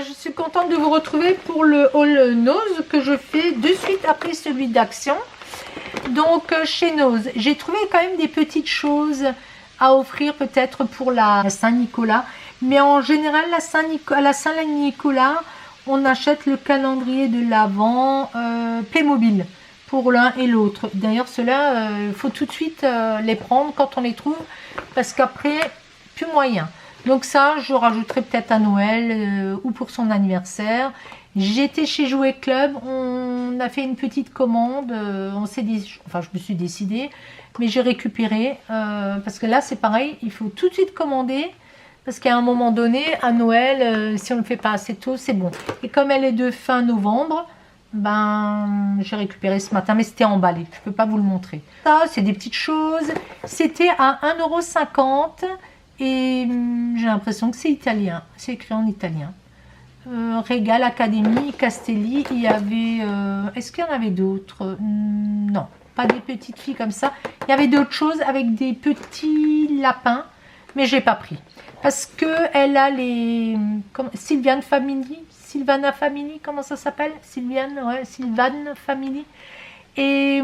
je suis contente de vous retrouver pour le haul Nose que je fais de suite après celui d'Action. Donc chez Nose, j'ai trouvé quand même des petites choses à offrir peut-être pour la Saint-Nicolas. Mais en général, la Saint-Nicolas, on achète le calendrier de l'Avent Playmobil pour l'un et l'autre. D'ailleurs, ceux-là, il faut tout de suite les prendre quand on les trouve parce qu'après, plus moyen. Donc ça, je rajouterai peut-être à Noël ou pour son anniversaire. J'étais chez Jouet Club, on a fait une petite commande, je me suis décidée, mais j'ai récupéré, parce que là c'est pareil, il faut tout de suite commander, parce qu'à un moment donné, à Noël, si on ne le fait pas assez tôt, c'est bon. Et comme elle est de fin novembre, ben j'ai récupéré ce matin, mais c'était emballé, je ne peux pas vous le montrer. Ça, c'est des petites choses, c'était à 1,50 € et j'ai l'impression que c'est italien, c'est écrit en italien. Régal Académie, Castelli, il y avait... est-ce qu'il y en avait d'autres? Non, pas des petites filles comme ça. Il y avait d'autres choses avec des petits lapins, mais j'ai pas pris. Parce que elle a les... Sylviane Family, Sylvana Family, comment ça s'appelle? Sylviane, ouais, Sylvane Family. Et...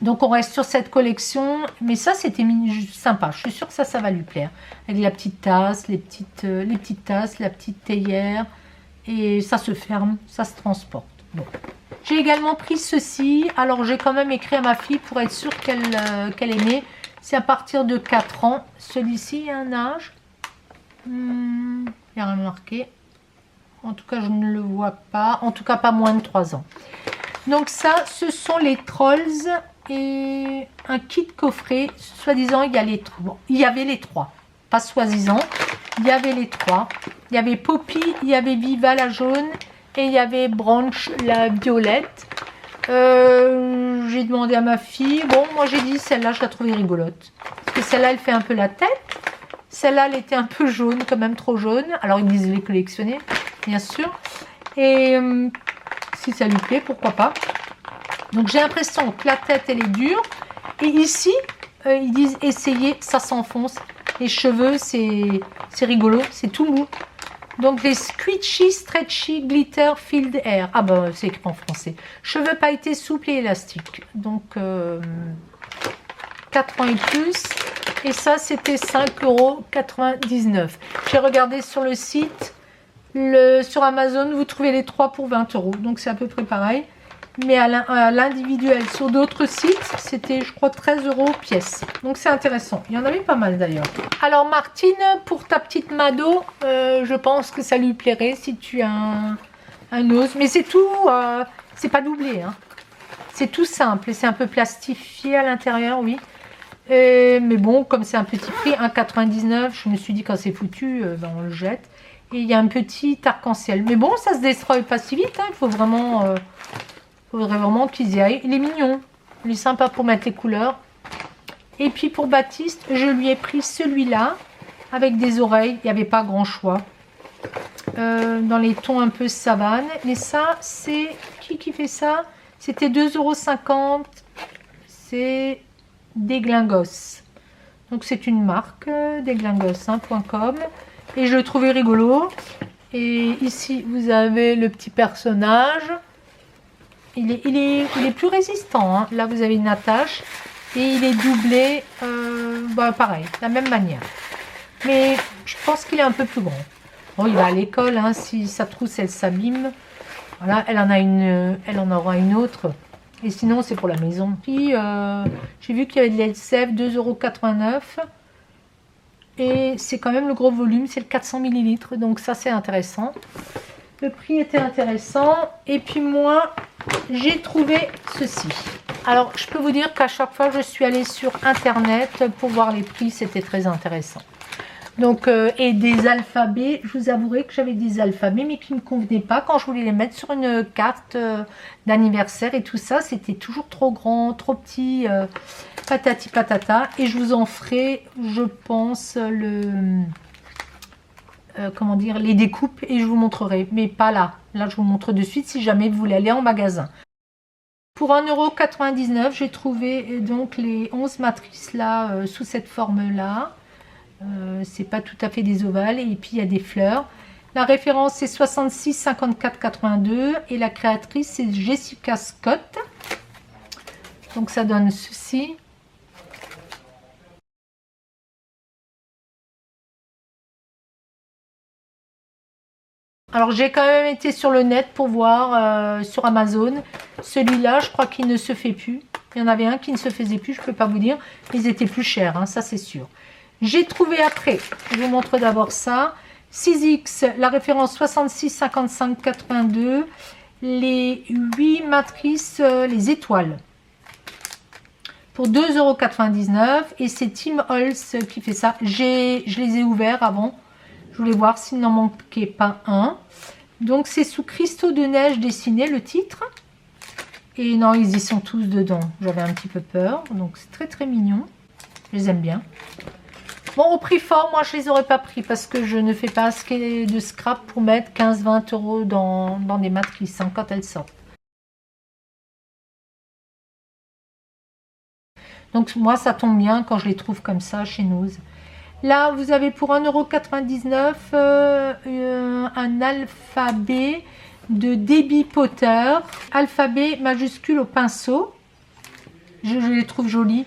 donc on reste sur cette collection, mais ça c'était sympa, je suis sûre que ça va lui plaire. Avec la petite tasse, les petites tasses, la petite théière, et ça se ferme, ça se transporte. Bon. J'ai également pris ceci, alors j'ai quand même écrit à ma fille pour être sûre qu'elle aimait. C'est à partir de 4 ans, celui-ci il y a un âge, il n'y a rien marqué, en tout cas je ne le vois pas, en tout cas pas moins de 3 ans. Donc ça, ce sont les Trolls et un kit coffret, soi-disant il y avait les trois, pas soi-disant, il y avait les trois, il y avait Poppy, il y avait Viva la jaune et il y avait Branch la violette. J'ai demandé à ma fille, bon moi j'ai dit celle-là je la trouvais rigolote, parce que celle-là elle fait un peu la tête, celle-là elle était un peu jaune, quand même trop jaune, alors ils disent les collectionner bien sûr, et si ça lui plaît pourquoi pas. Donc j'ai l'impression que la tête elle est dure. Et ici, ils disent essayez, ça s'enfonce. Les cheveux, c'est rigolo, c'est tout mou. Donc les Squishy Stretchy Glitter Field Air. Ah bah c'est écrit en français. Cheveux pailletés souples et élastiques. Donc 4 ans et plus. Et ça c'était 5,99 €. J'ai regardé sur le site. Sur Amazon, vous trouvez les 3 pour 20 €. Donc c'est à peu près pareil. Mais à l'individuel sur d'autres sites, c'était je crois 13 € pièce. Donc c'est intéressant. Il y en avait pas mal d'ailleurs. Alors Martine, pour ta petite Mado, je pense que ça lui plairait si tu as un os. Mais c'est tout, c'est pas doublé. Hein. C'est tout simple et c'est un peu plastifié à l'intérieur, oui. Mais bon, comme c'est un petit prix, 1,99 €, je me suis dit quand c'est foutu, ben on le jette. Et il y a un petit arc-en-ciel. Mais bon, ça se destroy pas si vite. Hein. Il faut vraiment... faudrait vraiment qu'ils y aillent. Il est mignon. Il est sympa pour mettre les couleurs. Et puis pour Baptiste, je lui ai pris celui-là. Avec des oreilles. Il n'y avait pas grand choix. Dans les tons un peu savane. Mais ça, c'est... Qui fait ça? C'était 2,50 €. C'est Deglingos. Donc c'est une marque. Deglingos.com. Et je le trouvais rigolo. Et ici, vous avez le petit personnage. Il est plus résistant. Hein. Là, vous avez une attache. Et il est doublé, pareil, de la même manière. Mais je pense qu'il est un peu plus grand. Bon, il va à l'école. Hein, si sa trousse, elle s'abîme. Voilà, elle en aura une autre. Et sinon, c'est pour la maison. Puis, j'ai vu qu'il y avait de l'LCF, 2,89 €. Et c'est quand même le gros volume, c'est le 400 ml. Donc ça, c'est intéressant. Le prix était intéressant. Et puis moi, j'ai trouvé ceci. Alors, je peux vous dire qu'à chaque fois, je suis allée sur Internet pour voir les prix. C'était très intéressant. Donc, et des alphabets. Je vous avouerai que j'avais des alphabets, mais qui ne me convenaient pas. Quand je voulais les mettre sur une carte d'anniversaire et tout ça, c'était toujours trop grand, trop petit. Patati patata. Et je vous en ferai, je pense, comment dire, les découpes et je vous montrerai. Mais pas là. Là, je vous montre de suite si jamais vous voulez aller en magasin. Pour 1,99 €, j'ai trouvé donc les 11 matrices là, sous cette forme-là. C'est pas tout à fait des ovales. Et puis, il y a des fleurs. La référence c'est 66 54 82 et la créatrice c'est Jessica Scott. Donc ça donne ceci. Alors j'ai quand même été sur le net pour voir sur Amazon. Celui-là, je crois qu'il ne se fait plus. Il y en avait un qui ne se faisait plus, je ne peux pas vous dire. Ils étaient plus chers, hein, ça c'est sûr. J'ai trouvé après, je vous montre d'abord ça. 6X, la référence 66 55 82. Les 8 matrices, les étoiles. Pour 2,99 € et c'est Tim Holtz qui fait ça. Je les ai ouverts avant. Je voulais voir s'il n'en manquait pas un. Donc c'est sous cristaux de neige dessiné le titre. Et non, ils y sont tous dedans. J'avais un petit peu peur. Donc c'est très très mignon. Je les aime bien. Bon, au prix fort, moi je les aurais pas pris parce que je ne fais pas assez de scrap pour mettre 15-20 € dans des matrices hein, quand elles sortent. Donc moi ça tombe bien quand je les trouve comme ça chez Nose. Là vous avez pour 1,99 € un alphabet de Debbie Potter. Alphabet majuscule au pinceau. Je les trouve jolis.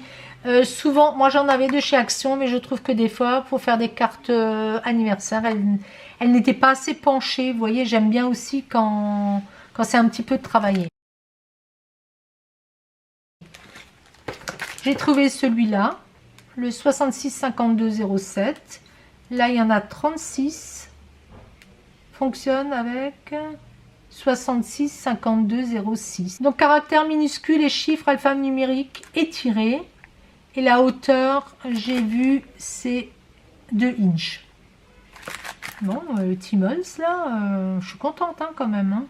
Souvent, moi j'en avais de chez Action, mais je trouve que des fois, pour faire des cartes anniversaire, elles n'étaient pas assez penchées. Vous voyez, j'aime bien aussi quand c'est un petit peu travaillé. J'ai trouvé celui-là, le 66 52 07. Là, il y en a 36. Fonctionne avec 66 52 06. Donc, caractères minuscules et chiffres alphanumériques étirés. Et la hauteur, j'ai vu, c'est 2 inches. Bon, le Tim Holtz, là, je suis contente hein, quand même. Hein.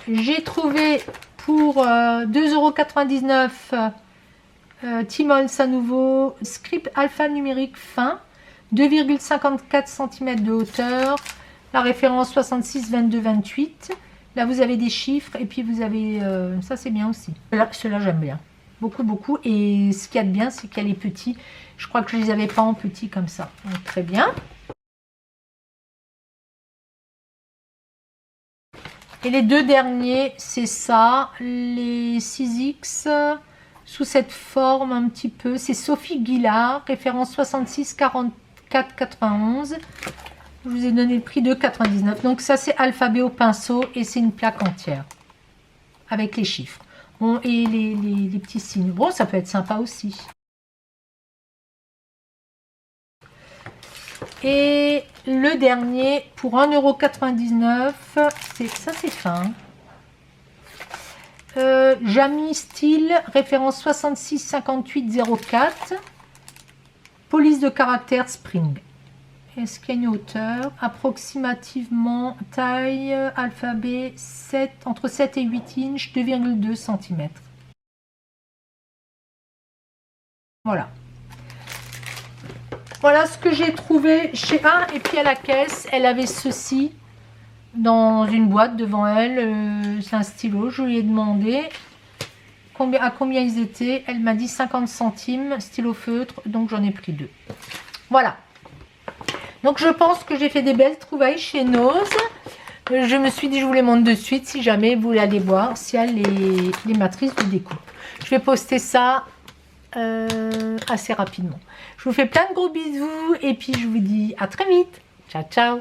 J'ai trouvé pour 2,99 € Tim Holtz à nouveau, script alphanumérique fin, 2,54 cm de hauteur, la référence 66 22 28. Là vous avez des chiffres et puis vous avez, ça c'est bien aussi. Ceux-là j'aime bien, beaucoup beaucoup. Et ce qu'il y a de bien c'est qu'elle est petite. Je crois que je les avais pas en petit comme ça. Donc, très bien. Et les deux derniers, c'est ça, les 6X sous cette forme un petit peu. C'est Sophie Guillard, référence 66 44 91. Je vous ai donné le prix de 2,99 €. Donc ça, c'est alphabet au pinceau et c'est une plaque entière avec les chiffres. Bon, et les petits signes. Bon, ça peut être sympa aussi. Et le dernier, pour 1,99 €, ça c'est fin. Jamie Style, référence 66 58 04. Police de caractère Spring. Est-ce qu'il y a une hauteur? Approximativement taille, alphabet, 7, entre 7 et 8 inches, 2,2 cm. Voilà. Voilà ce que j'ai trouvé chez et puis à la caisse, elle avait ceci dans une boîte devant elle. C'est un stylo. Je lui ai demandé à combien ils étaient. Elle m'a dit 50 centimes, stylo feutre, donc j'en ai pris 2. Voilà. Donc je pense que j'ai fait des belles trouvailles chez Nose. Je me suis dit je vous les montre de suite si jamais vous voulez aller voir s'il y a les matrices de découpe. Je vais poster ça assez rapidement. Je vous fais plein de gros bisous et puis je vous dis à très vite. Ciao ciao.